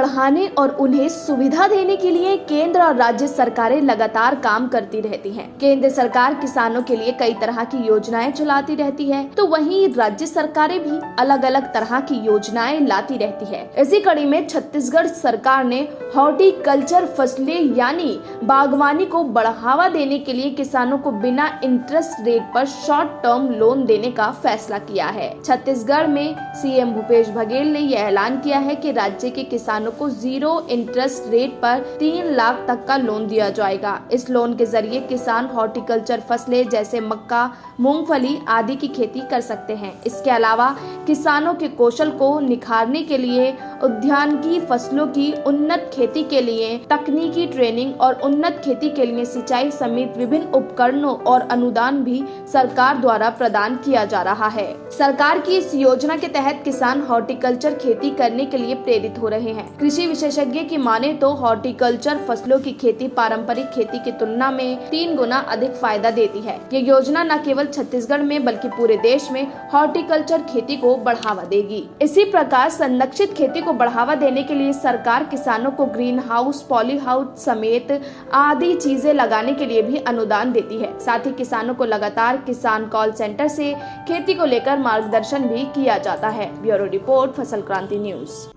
बढ़ाने और उन्हें सुविधा देने के लिए केंद्र और राज्य सरकारें लगातार काम करती रहती हैं। केंद्र सरकार किसानों के लिए कई तरह की योजनाएं चलाती रहती है, तो वहीं राज्य सरकारें भी अलग अलग तरह की योजनाएं लाती रहती है। इसी कड़ी में छत्तीसगढ़ सरकार ने हॉर्टिकल्चर फसलें यानी बागवानी को बढ़ावा देने के लिए किसानों को बिना इंटरेस्ट रेट पर शॉर्ट टर्म लोन देने का फैसला किया है। छत्तीसगढ़ में सीएम भूपेश बघेल ने यह ऐलान किया है कि राज्य के किसानों को 0 इंटरेस्ट रेट पर 3 लाख तक का लोन दिया जाएगा। इस लोन के जरिए किसान हॉर्टिकल्चर फसलें जैसे मक्का, मूंगफली आदि की खेती कर सकते हैं। इसके अलावा किसानों के कौशल को निखारने के लिए उद्यानिकी फसलों की उन्नत खेती के लिए तकनीकी ट्रेनिंग और उन्नत खेती के लिए सिंचाई समेत विभिन्न उपकरणों और अनुदान भी सरकार द्वारा प्रदान किया जा रहा है। सरकार की इस योजना के तहत किसान हॉर्टिकल्चर खेती करने के लिए प्रेरित हो रहे हैं। कृषि विशेषज्ञ की माने तो हॉर्टिकल्चर फसलों की खेती पारंपरिक खेती की तुलना में 3 गुना अधिक फायदा देती है। ये योजना न केवल छत्तीसगढ़ में बल्कि पूरे देश में हॉर्टिकल्चर खेती को बढ़ावा देगी। इसी प्रकार संरक्षित खेती को बढ़ावा देने के लिए सरकार किसानों को ग्रीन हाउस, पॉली हाउस समेत आदि चीजें लगाने के लिए भी अनुदान देती है। साथ ही किसानों को लगातार किसान कॉल सेंटर से खेती को लेकर मार्गदर्शन भी किया जाता है। ब्यूरो रिपोर्ट, फसल क्रांति न्यूज।